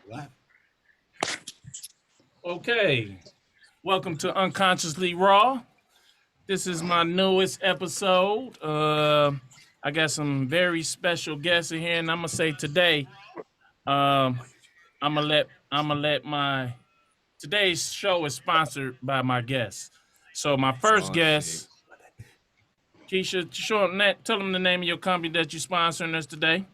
What? Okay, welcome to Unconsciously Raw. This is my newest episode. I got some very special guests in here, and I'm gonna say today, I'm gonna let my today's show is sponsored by my guests. So my first guest, Keisha Shawnet, tell them the name of your company that you're sponsoring us today.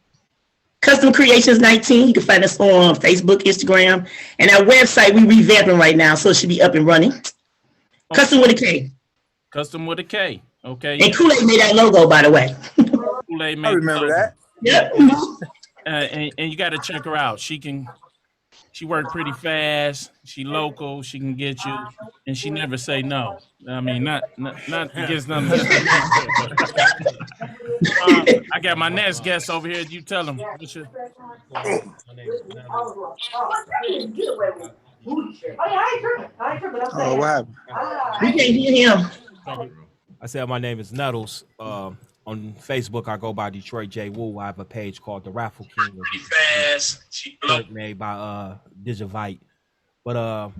Custom Creations 19. You can find us on Facebook, Instagram, and our website we revamping right now, so it should be up and running. Custom with a K. Custom with a K. Okay. And Kool-Aid made our logo, by the way. Kool-Aid made I remember that. Yep. And you got to check her out. She worked pretty fast. She local. She can get you, and she never say no. I mean, not against nothing. I got my next guest over here. You tell him. Oh, what happened? We can't hear him. I said my name is Nettles. On Facebook, I go by Detroit J. Woo. I have a page called The Raffle King. Pretty fast. Made by Digivite. But I've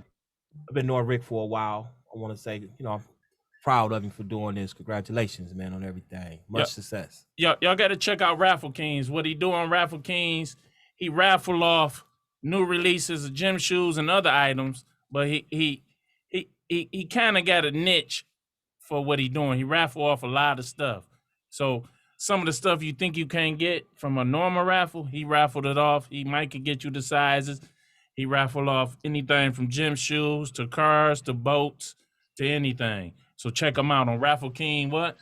been knowing Rick for a while. I want to say, I'm proud of him for doing this. Congratulations, man, on everything. Much success. Y'all got to check out Raffle Kings. What he do on Raffle Kings, he raffle off new releases of gym shoes and other items, but he kind of got a niche for what he doing. He raffle off a lot of stuff. So some of the stuff you think you can't get from a normal raffle, he raffled it off. He might could get you the sizes. He raffled off anything from gym shoes to cars to boats to anything. So check him out on Raffle King. What?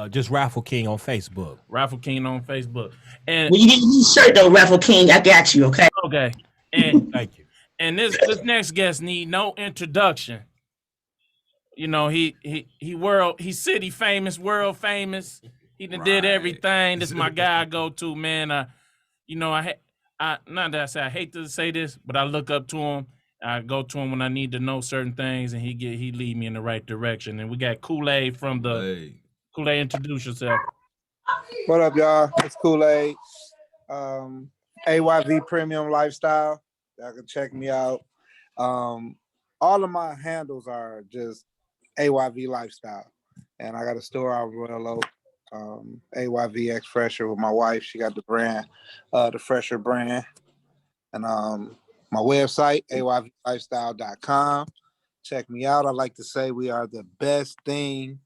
Just Raffle King on Facebook. Raffle King on Facebook. And when you get a shirt though, Raffle King, I got you. Okay. Okay. And thank you. And this next guest need no introduction. He's city famous, world famous. He done did everything. This is my guy I go to, man. I not that I say I hate to say this, but I look up to him. I go to him when I need to know certain things, and he lead me in the right direction. And we got Kool-Aid from the Kool-Aid. Introduce yourself. What up, y'all? It's Kool-Aid. AYV Premium Lifestyle. Y'all can check me out. All of my handles are just AYV Lifestyle. And I got a store out of Royal Oak. AYV X Fresher with my wife. She got the brand, the Fresher brand. And my website, ayvlifestyle.com. Check me out. I like to say we are the best thing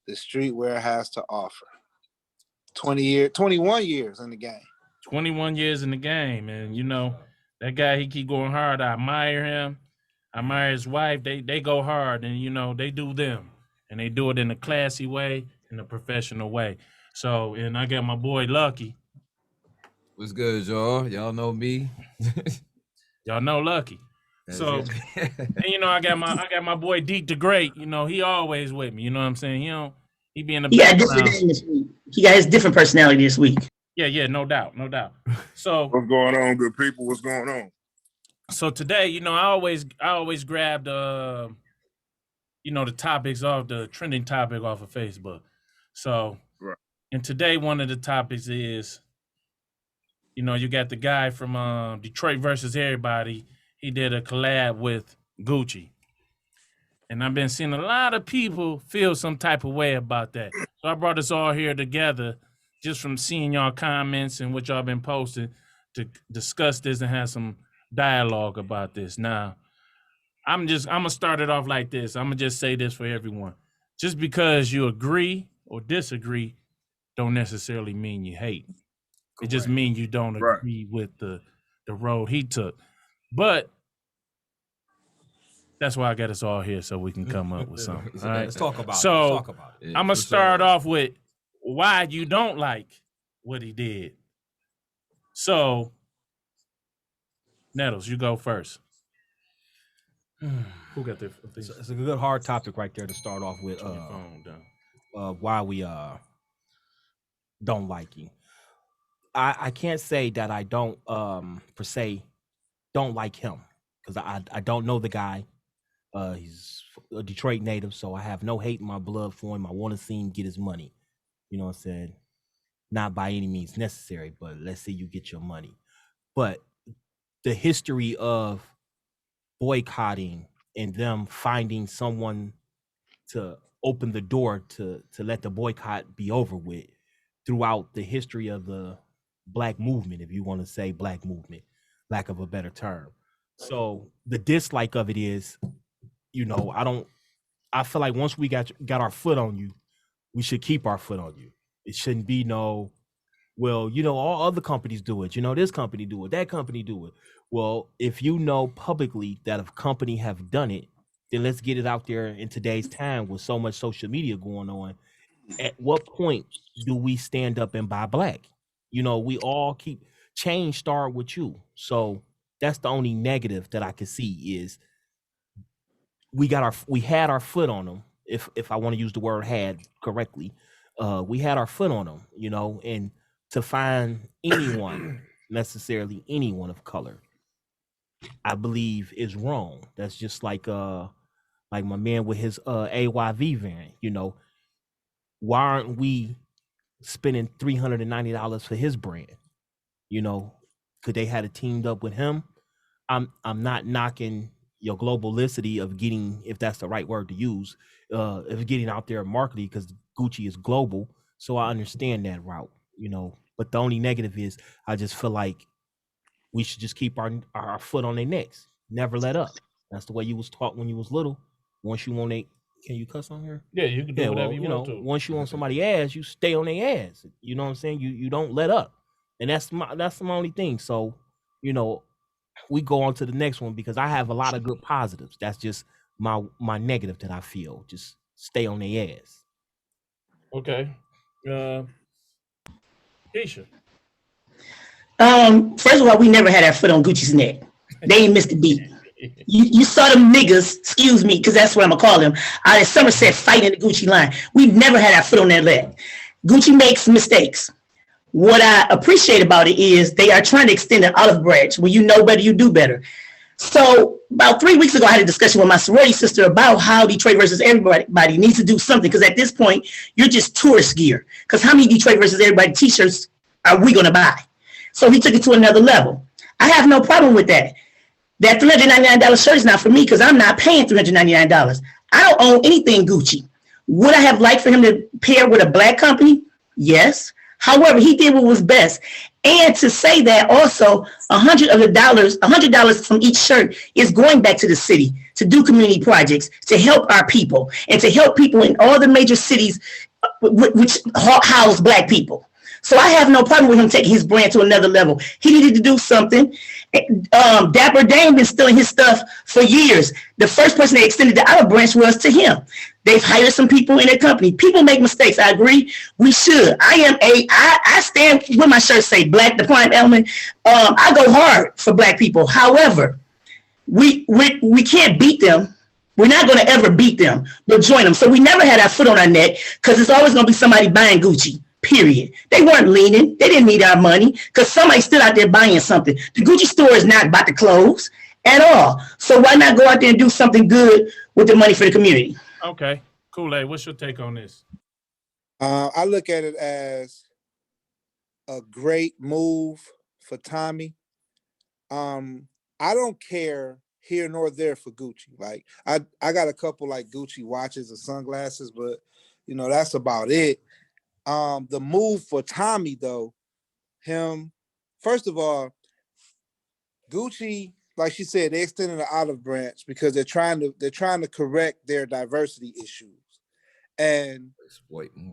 the streetwear has to offer. 21 years in the game. 21 years in the game, and that guy, he keep going hard. I admire him. I admire his wife. They go hard, and they do them, and they do it in a classy way, in a professional way. So, and I got my boy Lucky. What's good, y'all? Y'all know me. Y'all know Lucky. That's so, and I got my boy Deep the Great. He always with me. You know what I'm saying? He be in the background. He got his different personality this week. Yeah, no doubt. So what's going on, good people? What's going on? So today, I always grab the topics off the trending topic off of Facebook. So, right. And today one of the topics is, you got the guy from Detroit versus Everybody. He did a collab with Gucci. And I've been seeing a lot of people feel some type of way about that. So I brought us all here together just from seeing y'all comments and what y'all been posting to discuss this and have some dialogue about this. Now, I'm gonna start it off like this. I'm gonna just say this for everyone. Just because you agree or disagree don't necessarily mean you hate. It just means you don't agree with the road he took. But that's why I got us all here, so we can come up with something. All right? Let's talk about it. So Let's talk about it. I'm gonna start off with why you don't like what he did. So, Nettles, you go first. Who got the? It's a good hard topic right there to start off with. Why we don't like him. I can't say that I don't per se don't like him because I don't know the guy. He's a Detroit native, so I have no hate in my blood for him. I want to see him get his money. You know what I'm saying? not by any means necessary, but let's say you get your money. But the history of boycotting and them finding someone to open the door to let the boycott be over with throughout the history of the black movement, if you want to say black movement, lack of a better term. So the dislike of it is, I feel like once we got our foot on you, we should keep our foot on you. It shouldn't be no, well, all other companies do it. This company do it, that company do it. Well, if you know publicly that a company have done it, then let's get it out there in today's time with so much social media going on. At what point do we stand up and buy black? We all keep change start with you. So that's the only negative that I can see is we had our foot on them. If I want to use the word had correctly, we had our foot on them, and to find anyone, necessarily anyone of color, I believe is wrong. That's just like my man with his AYV variant, why aren't we spending $390 for his brand? Could they had teamed up with him? I'm not knocking your globalicity of getting, if that's the right word to use, of getting out there marketing, because Gucci is global. So I understand that route, but the only negative is I just feel like we should just keep our foot on their necks, never let up. That's the way you was taught when you was little. Once you want can you cuss on here? Yeah, you can do whatever you want to. Once you want somebody ass, you stay on their ass. You know what I'm saying? You don't let up. And that's my only thing. So, we go on to the next one because I have a lot of good positives. That's just my negative that I feel. Just stay on their ass. Okay. Keisha. First of all, we never had our foot on Gucci's neck. They ain't missed a beat. You saw them niggas, excuse me, because that's what I'm gonna call them, out in Somerset fighting the Gucci line. We've never had our foot on their leg. Gucci makes mistakes. What I appreciate about it is they are trying to extend an olive branch. When you know better, you do better. So about 3 weeks ago, I had a discussion with my sorority sister about how Detroit versus everybody needs to do something, because at this point, you're just tourist gear. Because how many Detroit versus everybody t-shirts are we gonna buy? So he took it to another level. I have no problem with that. That $399 shirt is not for me because I'm not paying $399. I don't own anything Gucci. Would I have liked for him to pair with a black company? Yes. However, he did what was best. And to say that also $100 from each shirt is going back to the city to do community projects, to help our people, and to help people in all the major cities which house black people. So I have no problem with him taking his brand to another level. He needed to do something. Dapper Dame been stealing his stuff for years. The first person they extended the olive branch was to him. They've hired some people in their company. People make mistakes. I agree. We should. I stand with my shirt say black, the prime element. I go hard for black people. However, we can't beat them. We're not going to ever beat them, but join them. So we never had our foot on our neck because it's always going to be somebody buying Gucci. Period. They weren't leaning. They didn't need our money because somebody's still out there buying something. The Gucci store is not about to close at all. So why not go out there and do something good with the money for the community? Okay. Kool-Aid, what's your take on this? I look at it as a great move for Tommy. I don't care here nor there for Gucci. Like I got a couple like Gucci watches or sunglasses, but that's about it. The move for Tommy though, first of all, Gucci, like she said, they extended the olive branch because they're trying to correct their diversity issues. And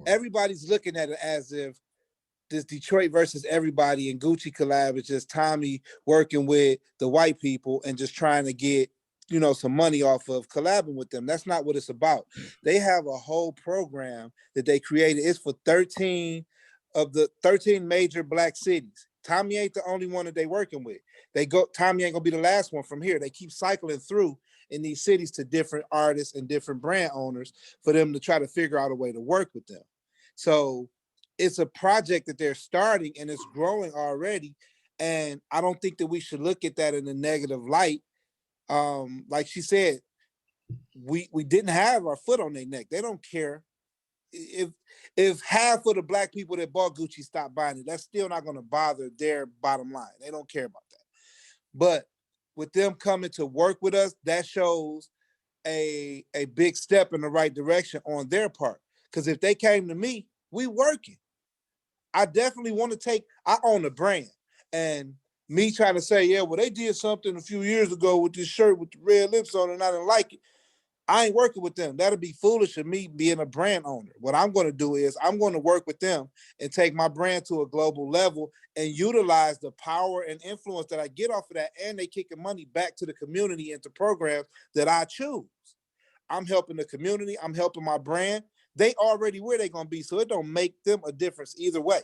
everybody's looking at it as if this Detroit versus everybody and Gucci collab is just Tommy working with the white people and just trying to get some money off of collabing with them. That's not what it's about. They have a whole program that they created. It's for 13 of the 13 major black cities. Tommy ain't the only one that they working with. Tommy ain't gonna be the last one from here. They keep cycling through in these cities to different artists and different brand owners for them to try to figure out a way to work with them. So it's a project that they're starting and it's growing already. And I don't think that we should look at that in a negative light. Like she said, we didn't have our foot on their neck. They don't care if half of the black people that bought Gucci stop buying it, that's still not going to bother their bottom line. They don't care about that. But with them coming to work with us, that shows a big step in the right direction on their part. Because if they came to me, we working. I definitely want to I own a brand. And me trying to say, yeah, well, they did something a few years ago with this shirt with the red lips on and I didn't like it. I ain't working with them. That'd be foolish of me being a brand owner. What I'm going to do is I'm going to work with them and take my brand to a global level and utilize the power and influence that I get off of that. And they kicking money back to the community into programs that I choose. I'm helping the community. I'm helping my brand. They already where they're going to be. So it don't make them a difference either way.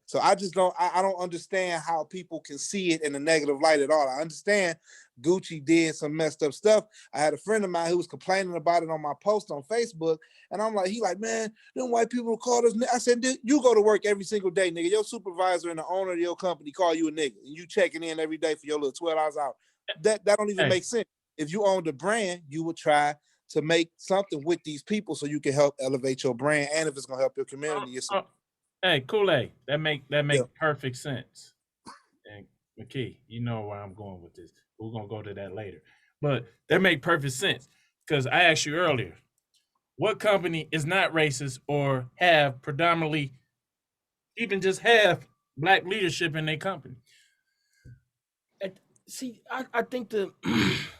So I just don't understand how people can see it in a negative light at all. I understand Gucci did some messed up stuff. I had a friend of mine who was complaining about it on my post on Facebook. And I'm like, man, them white people call us. I said, you go to work every single day, nigga. Your supervisor and the owner of your company call you a nigga. And you checking in every day for your little 12 hours out. That don't even make sense. If you owned a brand, you would try to make something with these people so you can help elevate your brand. And if it's going to help your community, hey, Kool-Aid, that make perfect sense. And McKee, you know where I'm going with this. We're gonna go to that later. But that make perfect sense. Because I asked you earlier, what company is not racist or have predominantly even just have black leadership in their company? See, I think the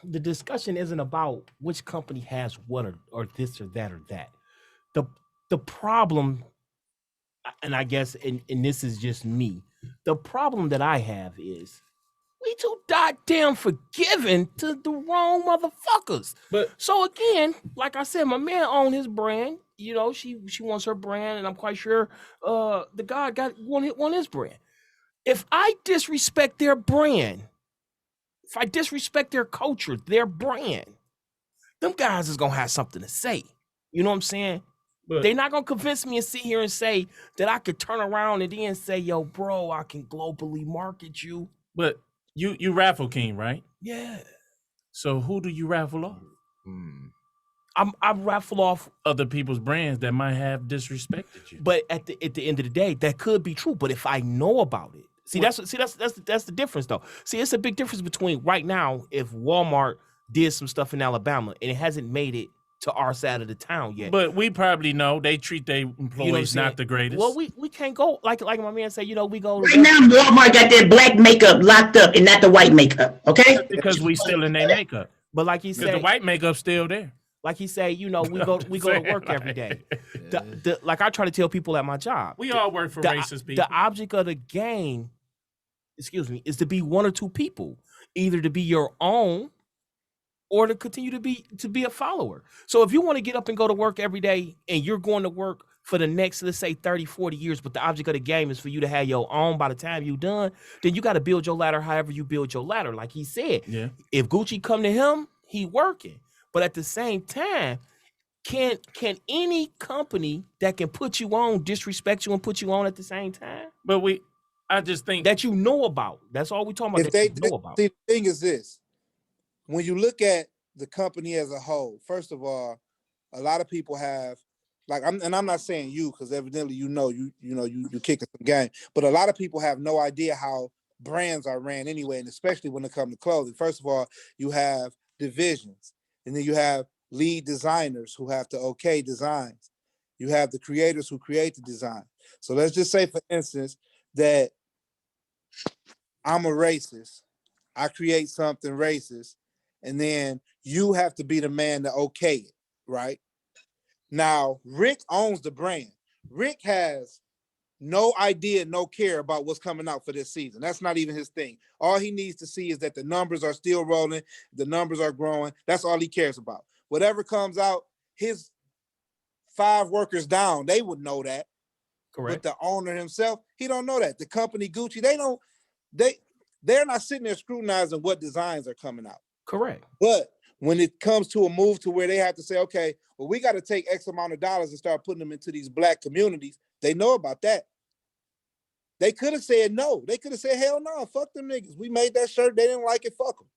the discussion isn't about which company has what or this or that or that. The problem, and I guess, and this is just me, the problem that I have is we too goddamn forgiving to the wrong motherfuckers. But so again, like I said, my man owned his brand. You know, she wants her brand, and I'm quite sure the guy won his brand. If I disrespect their brand, if I disrespect their culture, their brand, them guys is gonna have something to say. You know what I'm saying? But they're not gonna convince me and sit here and say that I could turn around and then say, yo, bro, I can globally market you. But you raffle king, right? Yeah. So who do you raffle off? I raffle off other people's brands that might have disrespected you. But at the end of the day, that could be true. But if I know about it, that's the difference though. See, it's a big difference between right now if Walmart did some stuff in Alabama and it hasn't made it to our side of the town yet. But we probably know they treat their employees not the greatest. Well, we can't go like my man said, we go right now Walmart got that black makeup locked up and not the white makeup, okay? Because we still in their makeup. But like he said, the white makeup's still there. Like he said, we go to work every day. Like I try to tell people at my job. We all work for racist people. The object of the game, is to be one or two people. Either to be your own or to continue to be a follower. So if you want to get up and go to work every day and you're going to work for the next, let's say 30, 40 years, but the object of the game is for you to have your own by the time you're done, then you got to build your ladder however you build your ladder. Like he said, if Gucci come to him, he working. But at the same time, can any company that can put you on disrespect you and put you on at the same time? But I just think that you know about. That's all we talking about. See, the thing is this: when you look at the company as a whole, first of all, a lot of people have I'm not saying you because evidently you kicking some game, but a lot of people have no idea how brands are ran anyway, and especially when it comes to clothing. First of all, you have divisions. And then you have lead designers who have to okay designs. You have the creators who create the design. So let's just say, for instance, that I'm a racist. I create something racist. And then you have to be the man to okay it, right? Now, Rick owns the brand. Rick has no idea, no care about what's coming out for this season. That's not even his thing. All he needs to see is that the numbers are still rolling, the numbers are growing. That's all he cares about. Whatever comes out, his 5 workers down, they would know that. Correct. But the owner himself, he don't know that. The company Gucci, they're not sitting there scrutinizing what designs are coming out. Correct. But when it comes to a move to where they have to say, okay, well, we got to take X amount of dollars and start putting them into these black communities, they know about that. They could have said no. They could have said, hell no, fuck them niggas. We made that shirt. They didn't like it. Fuck them.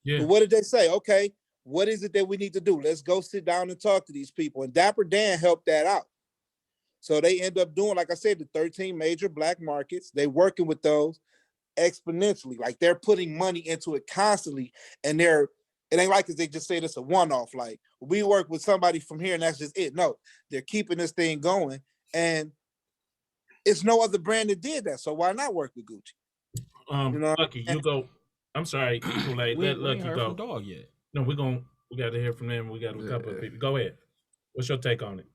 Yeah. But what did they say? Okay, what is it that we need to do? Let's go sit down and talk to these people. And Dapper Dan helped that out. So they end up doing, like I said, the 13 major black markets. They working with those exponentially. Like they're putting money into it constantly, and it ain't like they just say this a one-off. Like we work with somebody from here and that's just it. No, they're keeping this thing going, and it's no other brand that did that. So why not work with Gucci? Lucky, you go. I'm sorry, Kool-Aid. We Let ain't Lucky heard go. from Dog yet. No, we got to hear from them. We got a couple of people. Go ahead. What's your take on it?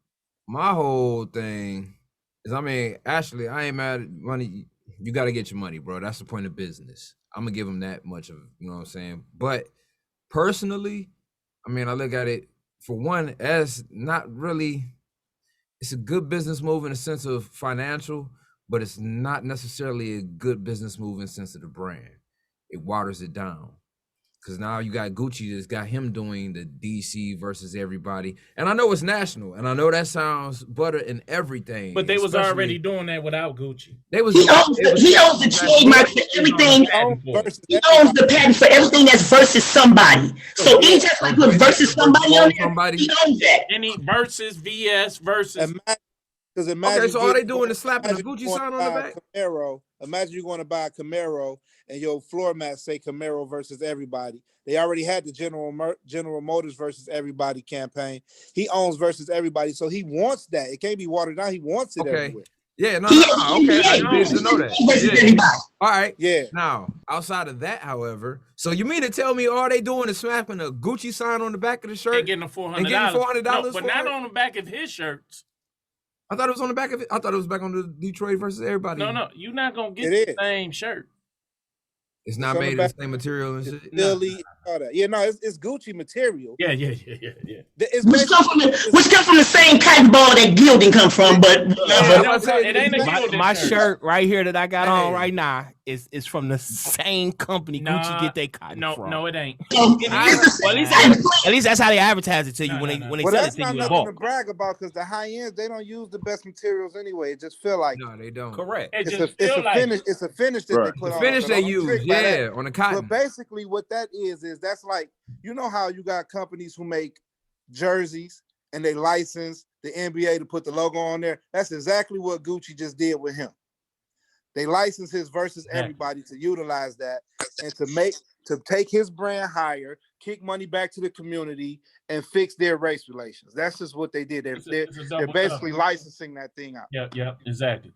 My whole thing is, I mean, actually, I ain't mad at money. You got to get your money, bro. That's the point of business. I'm going to give them that much of, you know what I'm saying? But personally, I mean, I look at it, for one, as not really, it's a good business move in the sense of financial, but it's not necessarily a good business move in the sense of the brand. It waters it down. Because now you got Gucci that's got him doing the DC versus everybody. And I know it's national. And I know that sounds butter and everything. But they was already doing that without Gucci. He owns the trademark for everything. He owns the patent for everything that's versus somebody. So anytime I put versus somebody on there, he owns that. Any versus, VS, versus. Because imagine, okay, so all they doing is slapping the Gucci sign on the back? Camaro. Imagine you're going to buy a Camaro and your floor mats say Camaro versus everybody. They already had the General Motors versus everybody campaign. He owns versus everybody, so he wants that. It can't be watered down. He wants it everywhere. Yeah, no, okay. I need to know that. Yeah. All right. Yeah. Now, outside of that, however, so you mean to tell me all they doing is slapping a Gucci sign on the back of the shirt? And getting a $400. And getting $400 no, but for not it? on the back of his shirts. I thought it was on the back of it. I thought it was back on the Detroit versus everybody. No, you're not gonna get the same shirt. It's not made of the same material and shit. Philly, all that. Yeah, no, it's Gucci material. Yeah. Which come from the same cotton ball that gilding come from, but it ain't a my shirt right here that I got on right now is from the same company Gucci get their cotton from. No, it ain't. At least that's how they advertise it to you when they sell it to you in That's bulk. nothing to brag about because the high ends they don't use the best materials anyway. It just feel like no, they don't. Correct. It's a finish. It's a finish that they put on. Finish they use, on the cotton. But basically, what that is that's like, you know how you got companies who make jerseys and they license the NBA to put the logo on there. That's exactly what Gucci just did with him. They license his versus everybody to utilize that and to take his brand higher, kick money back to the community, and fix their race relations. That's just what they did. They're basically licensing that thing out. Yeah, exactly.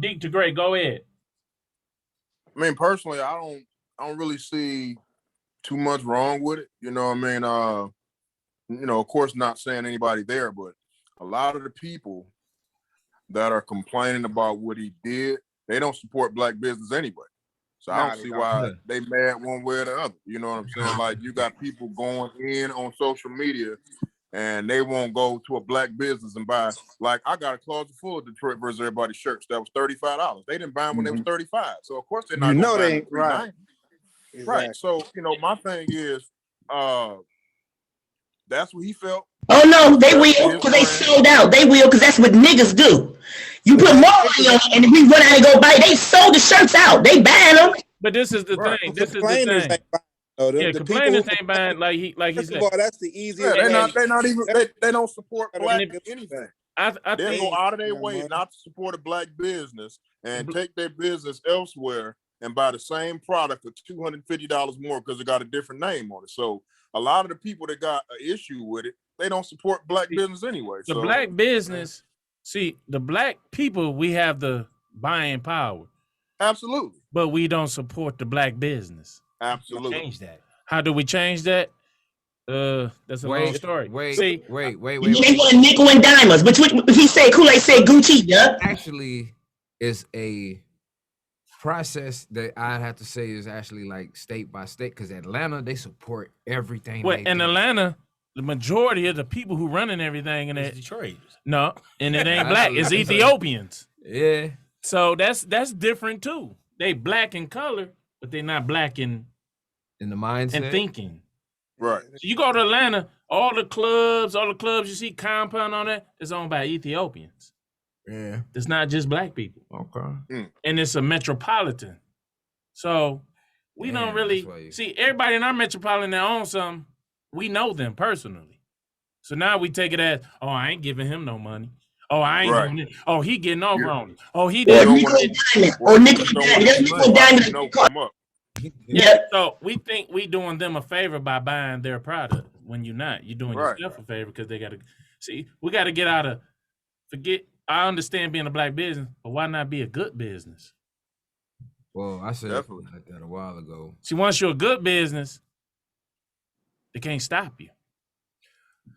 Deep to Great, go ahead. I mean, personally, I don't really see too much wrong with it. You know what I mean? Of course, not saying anybody there, but a lot of the people that are complaining about what he did, they don't support black business anyway. So I don't see why they mad one way or the other. You know what I'm saying? Like, you got people going in on social media and they won't go to a black business and buy, like, I got a closet full of Detroit versus everybody shirts that was $35. They didn't buy them when they was 35. So of course they're not gonna buy them right. Exactly. Right. So, my thing is, that's what he felt. Oh no, they will because they sold out. They will because that's what niggas do. You put more money on it, and if we run out and go buy, they sold the shirts out. They buying them. But this is the thing. This is the thing. Complainers ain't buying like he said. That's the easiest. Yeah, they don't support black anything. I they go out of their way not to support a black business and take their business elsewhere and buy the same product for $250 more because it got a different name on it. So a lot of the people that got an issue with it, they don't support black business anyway. The black business, the black people, we have the buying power. Absolutely. But we don't support the black business. Absolutely. Change that. How do we change that? That's a long story. Wait. They want nickel and dimers. But if he say Kool-Aid, say Gucci, yeah. Actually, is a process that I have to say is actually like state by state, because Atlanta, they support everything. Well, in Atlanta, the majority of the people who running everything in Detroit. No, and it ain't black. It's Ethiopians. Yeah. So that's different too. They black in color, but they're not black in the mindset and thinking. Right. So you go to Atlanta, all the clubs you see compound on that is owned by Ethiopians. Yeah. It's not just black people. Okay. And it's a metropolitan. So we don't really see everybody in our metropolitan that owns something, we know them personally. So now we take it as, I ain't giving him no money. Oh, I ain't Right. doing it. Oh, he getting over Yeah. on it. Oh, he Or did. don't nickel wanna- and diamond. Well, Or nickel you and don't diamond. want That's to nickel and diamond. you know, come up. Yeah. So we think we doing them a favor by buying their product when you're not. You're doing Right. yourself a favor because they got to see. We got to get out of forget. I understand being a black business, but why not be a good business? Well, I said Definitely. like that a while ago. See, once you're a good business, they can't stop you.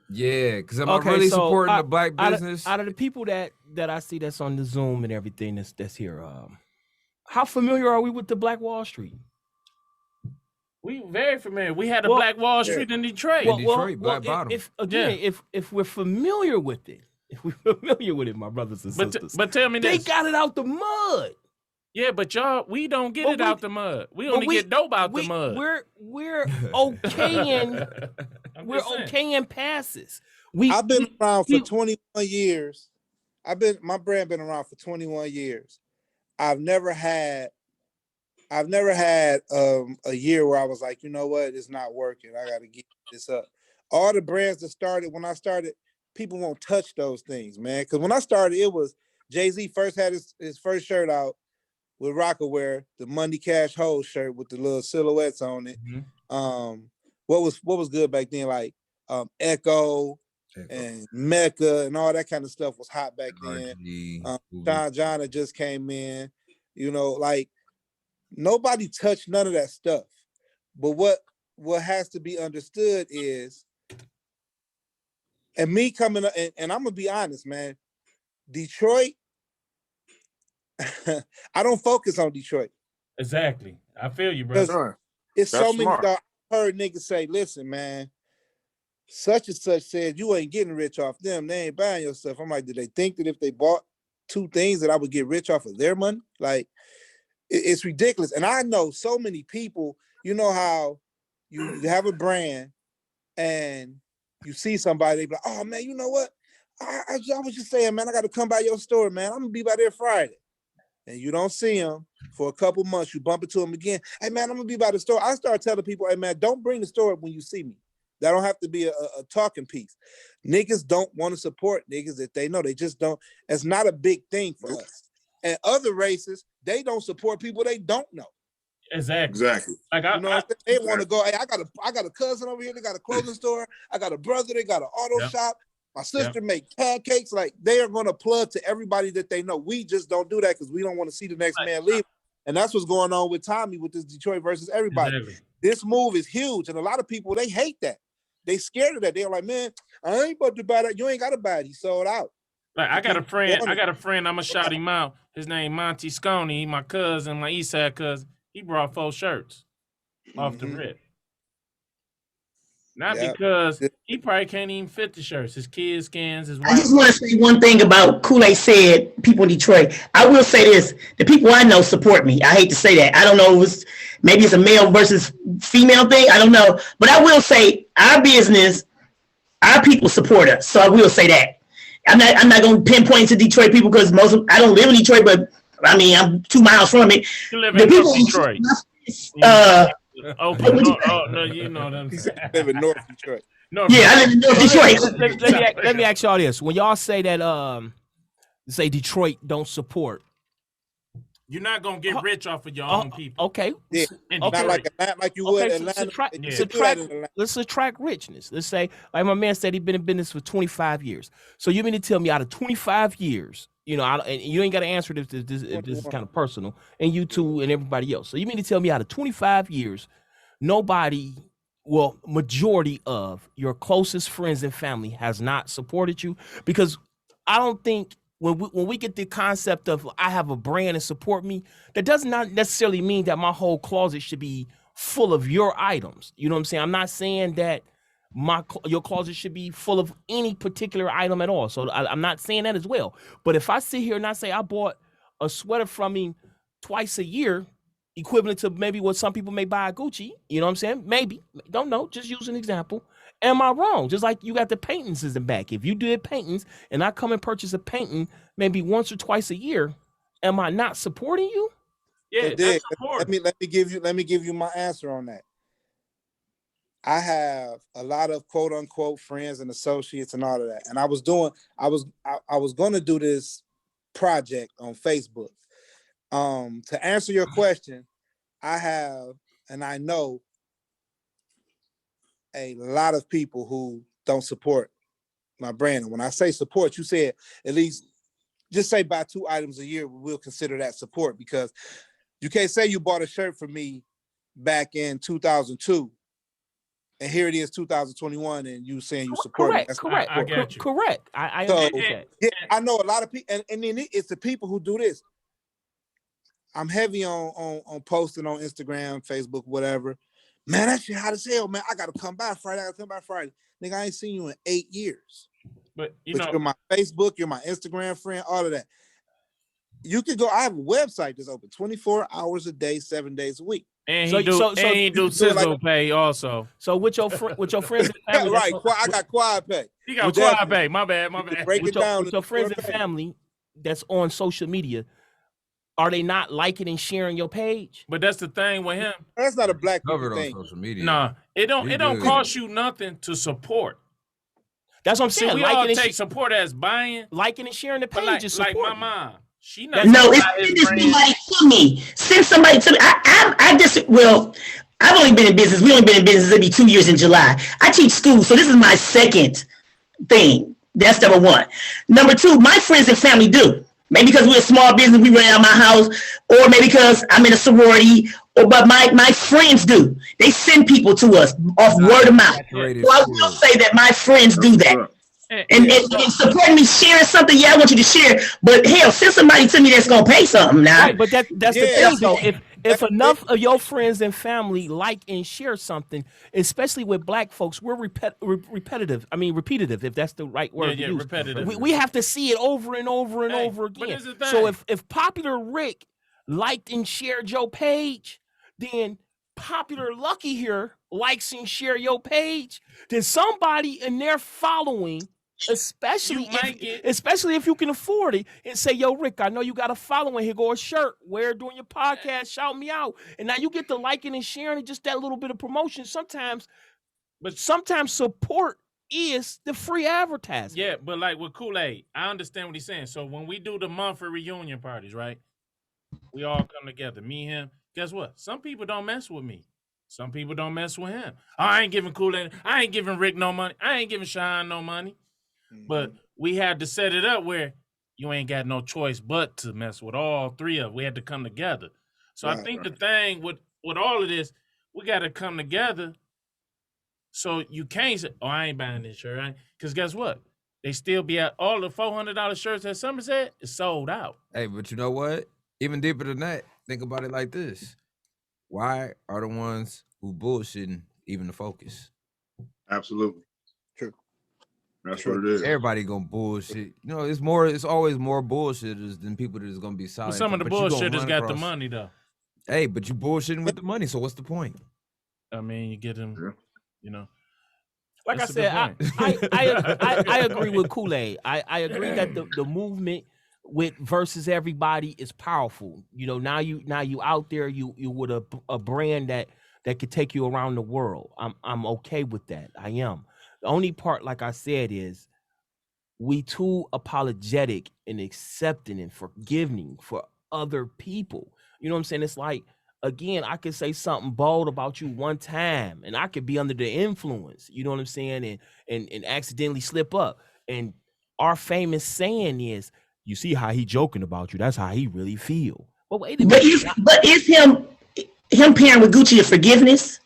Yeah, because am I really supporting the black business? Out of the people that I see that's on the Zoom and everything that's here, how familiar are we with the Black Wall Street? We very familiar. We had a Black Wall Street in Detroit. In Detroit, Black Bottom. If we're familiar with it, my brothers and sisters. But tell me they this. got it out the mud. Yeah, but y'all, we don't get it out the mud. We only get dope out the mud. We're okaying okaying passes. I've been around for 21 years. My brand been around for 21 years. I've never had a year where I was like, you know what, it's not working. I got to get this up. All the brands that started when I started, people won't touch those things, man. Because when I started, it was Jay-Z first had his first shirt out with Rockaware, the Money Cash Hole shirt with the little silhouettes on it. Mm-hmm. What was good back then, like Echo and Mecca and all that kind of stuff was hot back then. John had just came in, you know, like nobody touched none of that stuff. But what has to be understood is, and me coming up, and I'm gonna be honest, man, Detroit, I don't focus on Detroit. Exactly. I feel you, bro. It's so many. I heard niggas say, listen, man, such and such said you ain't getting rich off them. They ain't buying your stuff. I'm like, did they think that if they bought two things that I would get rich off of their money? Like, it's ridiculous. And I know so many people, you know how you have a brand and you see somebody, they be like, oh man, you know what? I was just saying, man, I got to come by your store, man. I'm gonna be by there Friday. And you don't see them for a couple months. You bump into them again. Hey man, I'm gonna be by the store. I start telling people, hey man, don't bring the store up when you see me. That don't have to be a talking piece. Niggas don't want to support niggas that they know. They just don't. It's not a big thing for us. And other races, they don't support people they don't know. Exactly. Like you know what I'm saying? They want to go, hey, I got a cousin over here, they got a clothing store, I got a brother, they got an auto shop. My sister make pancakes. Like they are going to plug to everybody that they know. We just don't do that because we don't want to see the next man leave. And that's what's going on with Tommy with this Detroit versus everybody. Exactly. This move is huge. And a lot of people, they hate that. They scared of that. They're like, man, I ain't about to buy that. You ain't got to buy it. He sold out. Like I got a friend, I'm going to shout him out. His name Monty Sconey. He my cousin, my east side cousin. He brought 4 shirts off the rip. Not because he probably can't even fit the shirts. His kids' skins, his wife. I just want to say one thing about Kool-Aid said, people in Detroit. I will say this. The people I know support me. I hate to say that. I don't know if maybe it's a male versus female thing. I don't know. But I will say our business, our people support us. So I will say that. I'm not going to pinpoint to Detroit people because I don't live in Detroit, but I mean, I'm 2 miles from it. You live in Detroit. No, you know what I'm saying. I live in North Detroit. I live in North Detroit. Let me ask y'all this: when y'all say that, say Detroit don't support, you're not gonna get rich off of your own people. Okay. Yeah. Not like you would in Atlanta. Let's subtract richness. Let's say, like my man said, he's been in business for 25 years. So you mean to tell me out of 25 years, you know, and you ain't got to answer if this is kind of personal, and you two and everybody else. So you mean to tell me out of 25 years, majority of your closest friends and family has not supported you? Because I don't think when we get the concept of I have a brand and support me, that does not necessarily mean that my whole closet should be full of your items. You know what I'm saying? I'm not saying that your closet should be full of any particular item at all. So I'm not saying that as well. But if I sit here and I say I bought a sweater from him twice a year, equivalent to maybe what some people may buy at Gucci, you know what I'm saying? Maybe, don't know, just use an example. Am I wrong? Just like you got the paintings in the back. If you did paintings and I come and purchase a painting maybe once or twice a year, am I not supporting you? Yeah, let me give you my answer on that. I have a lot of quote unquote friends and associates and all of that. And I was going to do this project on Facebook. To answer your question, I have, and I know a lot of people who don't support my brand. And when I say support, you said at least just say buy 2 items a year, we'll consider that support, because you can't say you bought a shirt from me back in 2002 and here it is 2021 and you saying you support me. Correct. I got you. Correct. I So understand that. yeah, I know a lot of people, and then it's the people who do this. I'm heavy on posting on Instagram, Facebook, whatever. Man, that shit hot as hell, man. I gotta come by Friday. Nigga, I ain't seen you in 8 years. But you But know, you're my Facebook, you're my Instagram friend, all of that. You could go. I have a website that's open 24 hours a day, 7 days a week. and So- he do so- and so he you do do it like- sizzle pay also. So with your friends and Yeah, family, right. I got Quad Pay. He got With quad that- pay. My bad. Break it down. with your friends and family that's on social media, are they not liking and sharing your page? But that's the thing with him. That's not a black people Covered on thing. social media. Nah, it don't He good. cost you nothing to support. That's what I'm See, saying. we all Liking take support as buying. and sharing the But page like is my support. mom, she not No, it's about his send brand. somebody to me. Send somebody to me. I've only been in business. We only been in business maybe 2 years in July. I teach school, so this is my second thing. That's number one. Number two, my friends and family do. Maybe because we're a small business, we rent out my house, or maybe because I'm in a sorority, but my friends do. They send people to us off word of mouth. Saturated So I will field. say that my friends do that. And supporting me, sharing something, yeah, I want you to share. But hell, send somebody to me that's gonna pay something now. Right, but that's the Yeah. thing though. If enough of your friends and family like and share something, especially with black folks, we're repetitive. I mean, repetitive, if that's the right word. Yeah, to use. repetitive. We have to see it over and over and Hey, over but again. here's the thing. So if Popular Rick liked and shared your page, then Popular Lucky here likes and share your page, then somebody in their following, especially You might especially if you can afford it, and say, yo, Rick, I know you got a following. Here go a shirt. Wear it during your podcast. Shout me out. And now you get to liking and sharing it, just that little bit of promotion. Sometimes support is the free advertising. Yeah, but like with Kool-Aid, I understand what he's saying. So when we do the monthly reunion parties, right? We all come together, me, him. Guess what? Some people don't mess with me. Some people don't mess with him. Oh, I ain't giving Kool-Aid. I ain't giving Rick no money. I ain't giving Sean no money. But we had to set it up where you ain't got no choice but to mess with all three of them. We had to come together. So I think the thing with all of this, we got to come together. So you can't say, oh, I ain't buying this shirt. Right? Because guess what? They still be at all the $400 shirts at Somerset is sold out. Hey, but you know what? Even deeper than that, think about it like this. Why are the ones who bullshitting even the focus? Absolutely. True. That's what it is. Everybody gonna bullshit. You know, it's always more bullshitters than people that is gonna be But silent. some of the But you gonna bullshitters run got the across- money, though. Hey, but you bullshitting with the money, so what's the point? I mean, you get them, Yeah. you know. Like That's a I good said, I agree with Kool-Aid. I agree that the movement with versus everybody is powerful. You know, now you out there, you with a brand that could take you around the world. I'm okay with that. I am. The only part, like I said, is we too apologetic and accepting and forgiving for other people. You know what I'm saying? It's like, again, I could say something bold about you one time and I could be under the influence, you know what I'm saying? And accidentally slip up. And our famous saying is, you see how he joking about you, that's how he really feel. But wait a minute. But is him pairing with Gucci a forgiveness?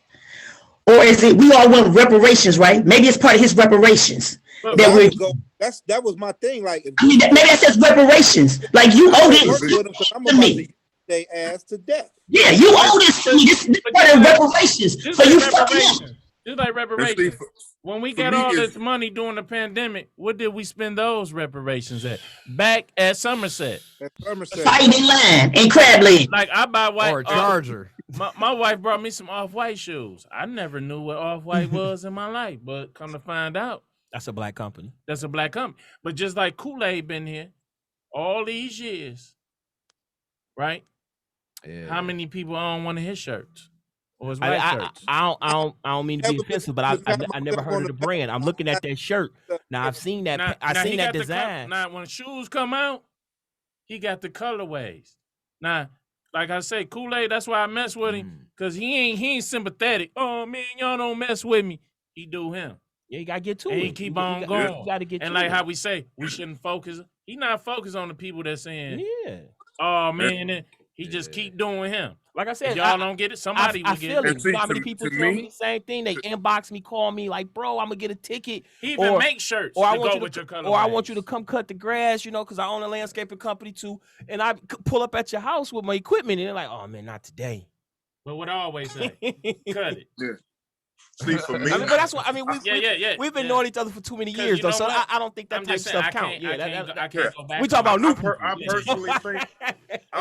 Or is it we all want reparations, right? Maybe it's part of his reparations. That was my thing. Like, if maybe that says reparations. Like, you owe this I'm to about me. to they ass to death. Yeah, you owe this to me. This is part of reparations. So you fucking up. It's like reparations. When we got all this money during the pandemic, what did we spend those reparations at? Back at Somerset. Fighting in line and crab leg. Like, I buy white. Or a charger. My wife brought me some off-white shoes. I never knew what off-white was in my life, but come to find out, That's a black company. that's a black company. But just like Kool-Aid been here all these years, right? Yeah. How many people own one of his shirts? Or his white shirts. I don't mean to be Never been offensive, but to the I never time heard of the brand. I'm looking at that shirt. Now I've seen that. I've seen that design. Now when shoes come out, he got the colorways. Now, like I say, Kool-Aid, that's why I mess with him. Cause he ain't sympathetic. Oh man, y'all don't mess with me. He do him. Yeah, you gotta get to and it. He keep on going. You gotta get and to like it. how we say, we shouldn't focus. He not focused on the people that's saying, yeah. Oh man, and he just keep doing him. Like I said, if y'all don't get it, somebody will get it. You know how many people tell me the same thing? They inbox me, call me, like, bro, I'm gonna get a ticket. He even make shirts or I to want go you with your color. Or I want you to come cut the grass, you know, because I own a landscaping company too. And I pull up at your house with my equipment, and they're like, oh man, not today. But what I always say, cut it. Yeah. See, for me, but that's what I mean. We've been knowing each other for too many years, though. So I don't think that type of stuff counts. Yeah, I can't go back. We talk about new people. I personally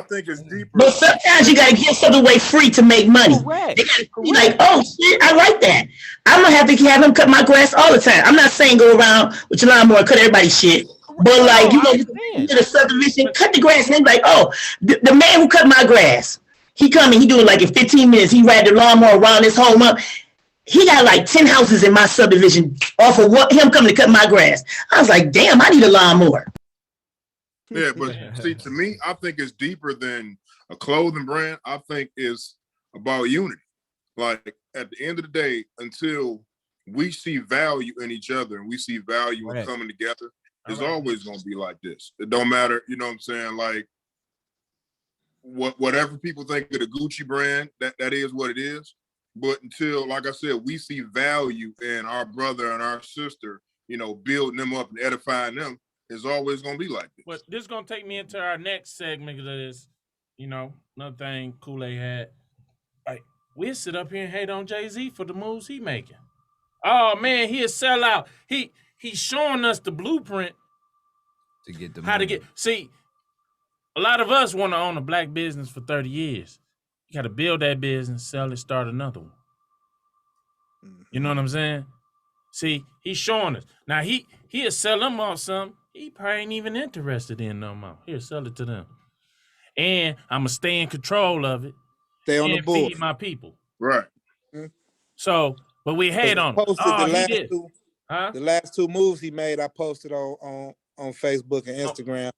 think it's deeper. But sometimes you gotta give something away free to make money. Correct. They gotta be like, oh shit, I like that. I'm gonna have to have him cut my grass all the time. I'm not saying go around with your lawnmower and cut everybody's shit. But like you to the subdivision, cut the grass, and they be like, oh, the man who cut my grass, he come and he do it like in 15 minutes. He ride the lawnmower around his home up. He got like 10 houses in my subdivision off of him coming to cut my grass. I was like, damn, I need a lawnmower. Yeah, but see, to me, I think it's deeper than a clothing brand. I think it's about unity. Like at the end of the day, until we see value in each other and we see value in coming together, it's always going to be like this. It don't matter, you know what I'm saying? Like whatever people think of the Gucci brand, that is what it is. But until, like I said, we see value in our brother and our sister, you know, building them up and edifying them, it's always going to be like this. But this is going to take me into our next segment of this, you know, another thing Kool-Aid had. Like, we'll sit up here and hate on Jay-Z for the moves he making. Oh, man, he a sellout. He's showing us the blueprint to get the how to get. See, a lot of us want to own a black business for 30 years. You got to build that business, sell it, start another one. You know what I'm saying? See, he's showing us. Now, he'll sell them off something he probably ain't even interested in no more. Here, sell it to them. And I'm going to stay in control of it. Stay on the board. Feed my people. Right. So, but we hate on him. The last two moves he made, I posted on Facebook and Instagram.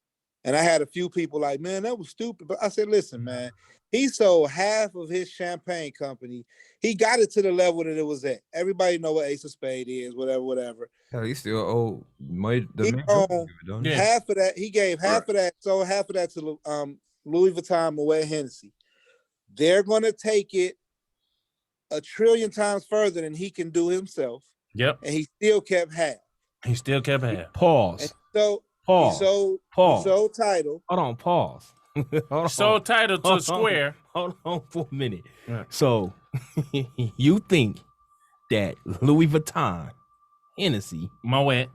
And I had a few people like, man, that was stupid. But I said, listen, man, he sold half of his champagne company. He got it to the level that it was at. Everybody know what Ace of Spade is, whatever. Hell, he still owe half of that. He gave half of that, so half of that to Louis Vuitton, Moet Hennessy. They're going to take it 1 trillion times further than he can do himself. Yep. And he still kept half. Pause. And so pause. He sold title. Hold on, pause. Sold title to Square. Hold on for a minute. Right. So you think that Louis Vuitton, Hennessy, Moet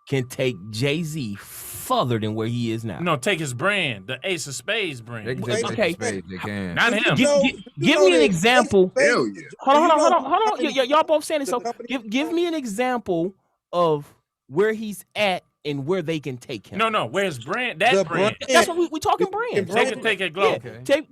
can take Jay-Z further than where he is now? No, take his brand, the Ace of Spades brand. They can. Not him. Give me an example. Hell yeah. Hold on. Y'all both saying it. So give me an example of where he's at and where they can take him. No, where's brand? That brand. That's what we talking brands. They can take it global. Yeah. Okay.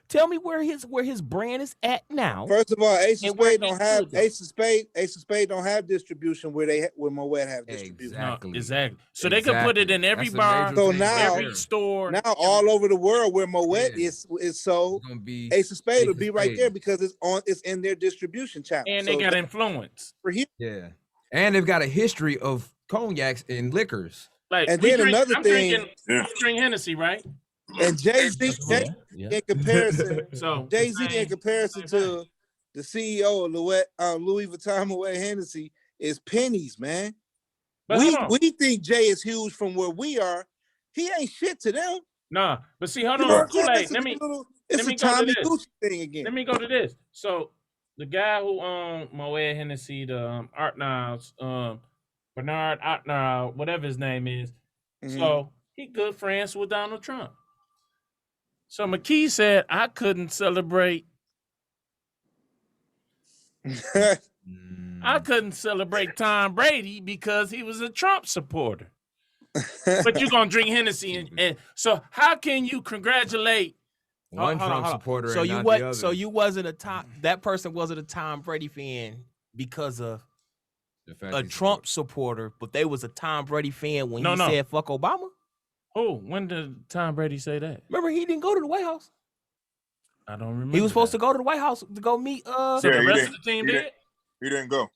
Tell me where his brand is at now. First of all, Ace of Spade don't have Ace of Spade don't have distribution where Moet have distribution. Exactly. So they can put it in every bar, so now, every store. Now all over the world where Moet is sold, Ace of Spade will be right there because it's in their distribution channel. And they got influence. For him. Yeah. And they've got a history of cognacs and liquors. Like, and then another thing, I'm drinking Hennessy, right? And Jay-Z in comparison, so Jay-Z in comparison to the CEO of Louis Vuitton Moet Hennessy is pennies, man. But we think Jay is huge from where we are. He ain't shit to them. Nah, but see, hold on, Kool-Aid. It's a Tommy Gucci thing again. Let me go to this. So the guy who owned Moet Hennessy, the Art Niles, Bernard Atnar, whatever his name is. Mm-hmm. So he good friends with Donald Trump. So McKee said I couldn't celebrate. I couldn't celebrate Tom Brady because he was a Trump supporter. But you're gonna drink Hennessy, and so how can you congratulate One Hold on, Trump hold on. supporter So and you not what? the other. So you wasn't a Tom. That person wasn't a Tom Brady fan because of The fact a he's Trump supporter, but they was a Tom Brady fan when he No. said "fuck Obama." Oh, when did Tom Brady say that? Remember, he didn't go to the White House. I don't remember. He was supposed to go to the White House to go meet. So Yeah, the he rest didn't- of the team he did. He didn't go.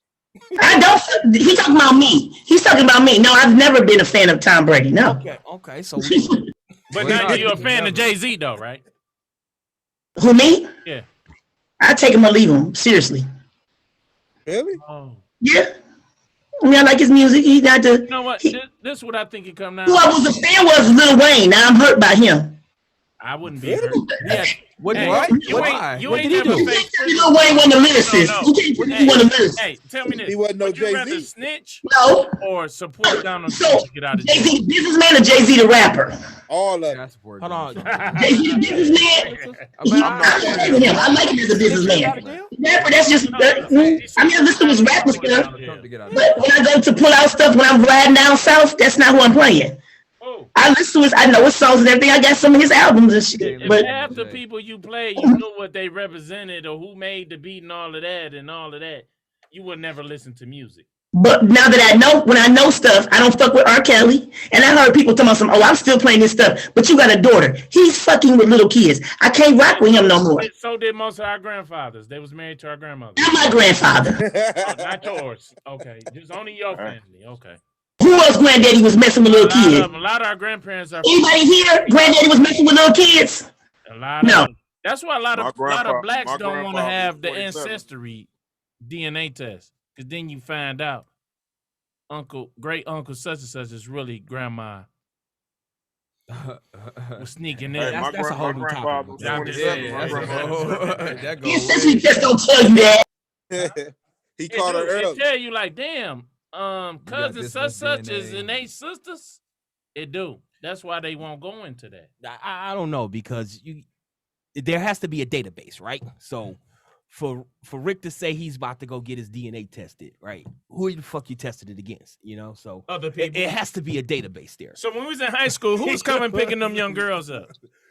I don't. He talking about me. He's talking about me. No, I've never been a fan of Tom Brady. No. Okay. So But Well, now no, you're a he fan never. of Jay-Z though, right? Who, me? Yeah. I take him or leave him. Seriously. Really? Oh. Yeah. I mean, I like his music. He got the. You know what? He, This is what I think it come down. who I was a fan was Lil Wayne. Now I'm hurt by him. I wouldn't be hurt. Yeah. what? Hey, what? You Why? ain't, you What ain't did he never do? fake Lil Wayne wasn't a lyricist. No. You can't put Hey, me one of the lyricist. Hey, tell me this. He wasn't no Would you rather Jay-Z. snitch No. or support Donald So Trump to get out of jail? Jay-Z the businessman or Jay-Z the rapper? All of Yeah, I it. support Hold on. Jay-Z the businessman. I I like him as a businessman. Rapper, that's just. I mean, I listen to his rapper stuff, Trump to get out. but when I go to pull out stuff when I'm riding down south, that's not who I'm playing. Oh, I listen to his. I know his songs and everything. I got some of his albums and shit. if But half the people you play, you know what they represented or who made the beat and all of that, you would never listen to music. now that I know, when I know stuff, I don't fuck with R. Kelly. And I heard people talking about some. Oh, I'm still playing this stuff. But you got a daughter. He's fucking with little kids. I can't rock with him no more. So did most of our grandfathers. They was married to our grandmothers. Not my grandfather. Oh, not yours. Okay, just only your family. Okay. Who else granddaddy was messing with little kids? A lot of our grandparents are. Anybody here? Granddaddy was messing with little kids? A lot No. of. That's why a lot of blacks my don't want to grandfather have was the 47. ancestry DNA test, because then you find out great uncle such and such is really grandma was sneaking in. Hey, That's a whole new grandfather was topic. 27. Yeah, My that's a grandfather whole- was That The goes ancestry way. test don't tell you that. He It caught her do. It early. tell you like, damn, cousin this such much is DNA. in they sisters. It do. That's why they won't go into that. I don't know because there has to be a database, right? So for Rick to say he's about to go get his DNA tested, right? Who the fuck you tested it against? You know, so Other it, people. it has to be a database there. So when we was in high school, who was coming picking them young girls up?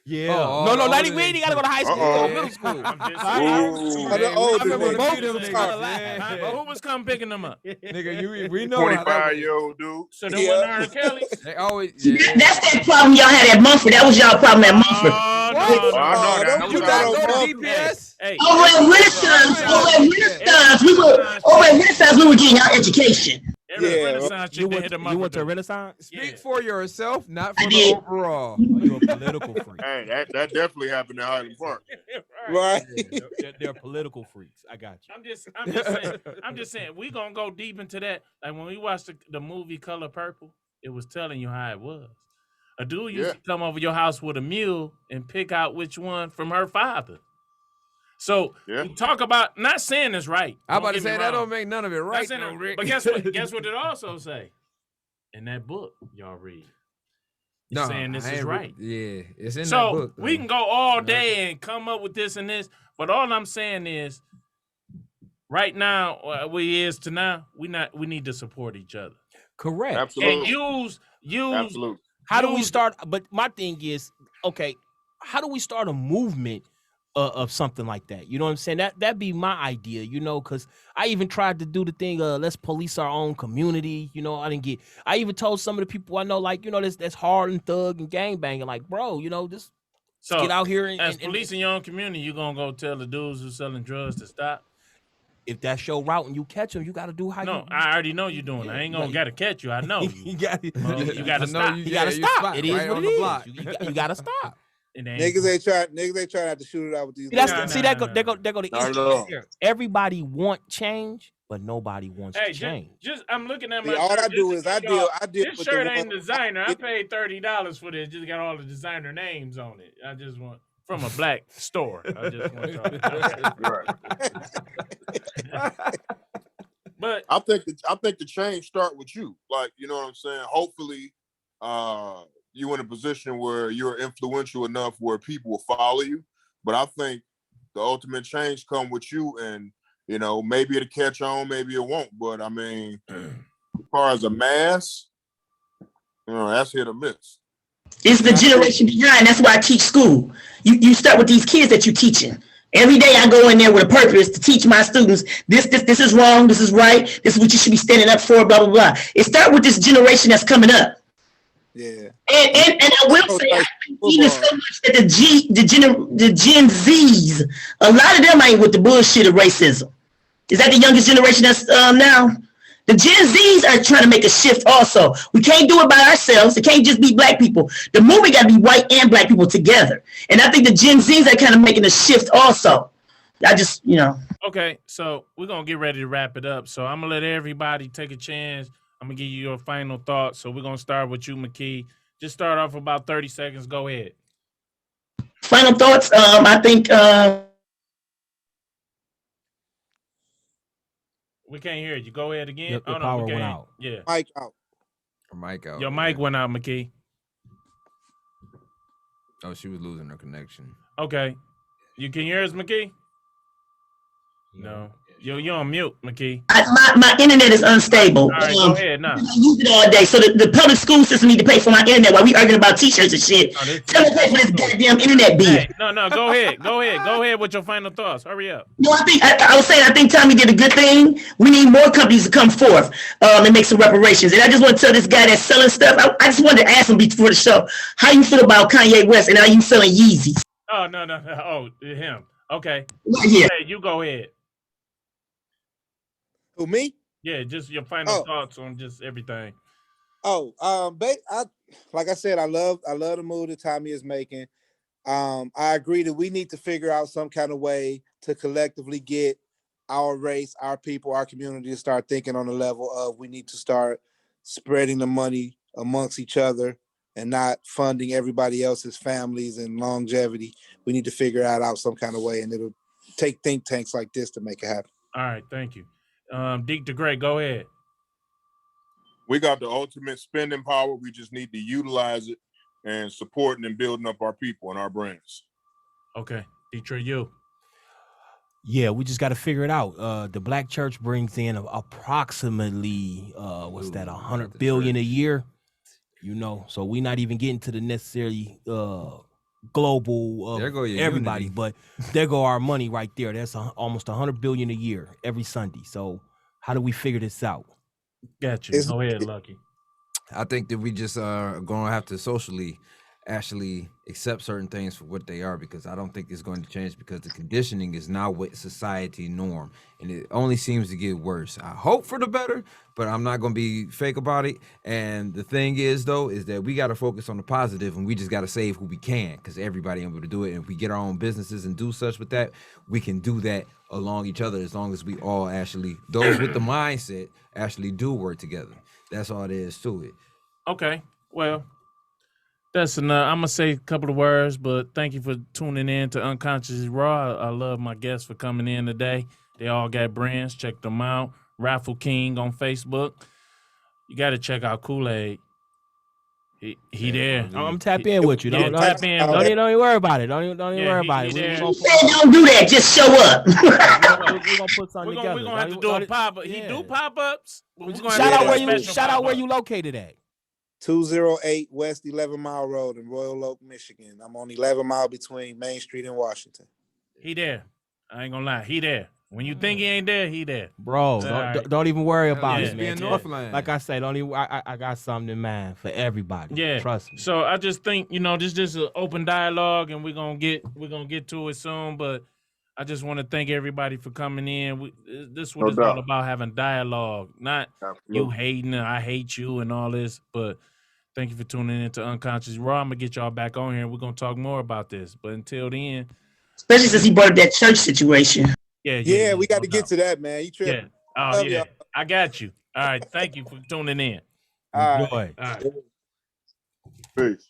Yeah. Oh, no, all not the even. We ain't gotta go to high school. Uh-oh. Middle school. I'm just Ooh. saying. How the old I remember niggas both of them was niggas. talking. Yeah. But who was coming picking them up? Nigga, we know how that 25-year-old dude. So there Yeah. wasn't R. Kelly's? They always. That's that problem y'all had at Mumford. That was y'all problem at Mumford. Oh, What? no, Oh, I no. know that. don't That You was not don't go to know. DPS? Hey, Over at Renaissance, we were getting our education. every Yeah, Renaissance chick You that went, hit a you went to motherfucker. Renaissance? Yeah. Speak for yourself, not I for the did. overall. You're a political freak. Hey, that definitely happened in Highland Park. Right. They're political freaks. I got you. I'm just saying, we gonna go deep into that. Like when we watched the movie Color Purple, it was telling you how it was. A dude used to come over your house with a mule and pick out which one from her father. So we talk about not saying it's right. I'm about to Don't get say me that wrong. don't make none of it Not right, saying though, it- Rick. But guess what? Guess what it also say? In that book y'all read. It's saying this I is ain't right. Yeah, it's in that So book. we can go all day and come up with this and this, but all I'm saying is, right now, we need to support each other Correct. Absolutely. and use. Absolutely. How do we use- start? But my thing is, okay, how do we start a movement of something like that? You know what I'm saying? That'd be my idea, you know, because I even tried to do the thing, let's police our own community. You know, I even told some of the people I know, like, you know, that's hard and thug and gangbanging, like, bro, you know, just So get out here as and policing your own community, you gonna go tell the dudes who's selling drugs to stop? if that's your route and you catch them, you got to do how No, you. I already know you're doing. I ain't gonna gotta catch you. I know you. you got You gotta I know stop. you- You gotta you stop. spot It is right what on it the is. block. You gotta stop. It ain't- Niggas ain't trying to shoot it out with these. See, that's Nah, see nah, that go nah, that go nah. that go the Not issue at all. right there. Everybody want change, but nobody wants Hey, to change. just I'm looking at See, my. all shirt. I do This is I y'all- deal This with shirt the ain't one. designer. I paid $30 for this. Just got all the designer names on it. I just want from a black store. I just want y'all to know that. Right. But I think the change start with you. Like, you know what I'm saying? Hopefully, you in a position where you're influential enough where people will follow you. But I think the ultimate change come with you, and you know, maybe it'll catch on, maybe it won't. But I mean, as far as a mass, you know, that's hit or miss. It's the generation behind. That's why I teach school. You start with these kids that you're teaching. Every day I go in there with a purpose to teach my students this is wrong, this is right, this is what you should be standing up for, blah, blah, blah. It starts with this generation that's coming up. Yeah. And I will say, I think even so much that the Gen Zs, a lot of them ain't with the bullshit of racism. Is that the youngest generation that's now? The Gen Zs are trying to make a shift also. We can't do it by ourselves. It can't just be black people. The movie got to be white and black people together. And I think the Gen Zs are kind of making a shift also. I just, Okay, so we're going to get ready to wrap it up. So I'm going to let everybody take a chance. I'm going to give you your final thoughts. So we're going to start with you, McKee. Just start off about 30 seconds. Go ahead. Final thoughts. I think... We can't hear you. Go ahead again. Your power went out. Yeah. Mic out. Mic out. Your mic went out, McKee. Oh, she was losing her connection. Okay. You can hear us, McKee? No. You're on mute, McKee. My internet is unstable. All right, go ahead now. I use it all day. So the public school system need to pay for my internet while we arguing about t-shirts and shit. Tell them to pay for this goddamn internet bill. Hey, no, go ahead. Go ahead with your final thoughts. Hurry up. No, I was saying I think Tommy did a good thing. We need more companies to come forth and make some reparations. And I just want to tell this guy that's selling stuff, I just wanted to ask him before the show, how you feel about Kanye West and how you selling Yeezys? Oh, no. Oh, him. Okay. Yeah. Hey, you go ahead. Who, me? Yeah, just your final thoughts on just everything. Like I said, I love the move that Tommy is making. I agree that we need to figure out some kind of way to collectively get our race, our people, our community to start thinking on the level of we need to start spreading the money amongst each other and not funding everybody else's families and longevity. We need to figure out some kind of way, and it'll take think tanks like this to make it happen. All right, thank you. Deke the Great, go ahead. We got the ultimate spending power. We just need to utilize it and supporting and building up our people and our brands. Okay, Detroit, you. Yeah, we just got to figure it out. The black church brings in approximately $100 billion a year. So we're not even getting to the necessarily global everybody, unity. But there go our money right there. That's almost $100 billion a year every Sunday. So how do we figure this out? Got you. Go ahead, Lucky. I think that we just are going to have to socially actually accept certain things for what they are, because I don't think it's going to change, because the conditioning is now what society norm, and it only seems to get worse. I hope for the better, but I'm not going to be fake about it. And the thing is, though, is that we got to focus on the positive, and we just got to save who we can, because everybody ain't able to do it. And if we get our own businesses and do such with that, we can do that along each other, as long as we all actually, those with the mindset, actually do work together. That's all there is to it. Okay, well, that's enough. I'm going to say a couple of words, but thank you for tuning in to Unconsciously Raw. I love my guests for coming in today. They all got brands. Check them out. Raffle King on Facebook. You got to check out Kool-Aid. He there. I'm tapping in with you. Don't even worry about it. Don't even worry about it. Don't do that. Just show up. We're gonna put something together. We're gonna have to do a pop-up. He do pop-ups. Shout out where you located at. 208 West 11 Mile Road in Royal Oak, Michigan. I'm on 11 Mile between Main Street and Washington. He there. I ain't gonna lie. He there. When you think he ain't there, he there. Bro, don't even worry about it, man. Like I said, I got something in mind for everybody. Yeah, trust me. So I just think, this just an open dialogue, and we're gonna get to it soon. But I just want to thank everybody for coming in. This is what it's all about, having dialogue, not you hating and I hate you and all this. But thank you for tuning in to Unconscious Raw. I'm gonna get y'all back on here, and we're gonna talk more about this. But until then, especially since he brought up that church situation. Yeah, we got to get to that, man. You tripping? Yeah. Oh, yeah. I got you. All right. Thank you for tuning in. All right. All right. Peace.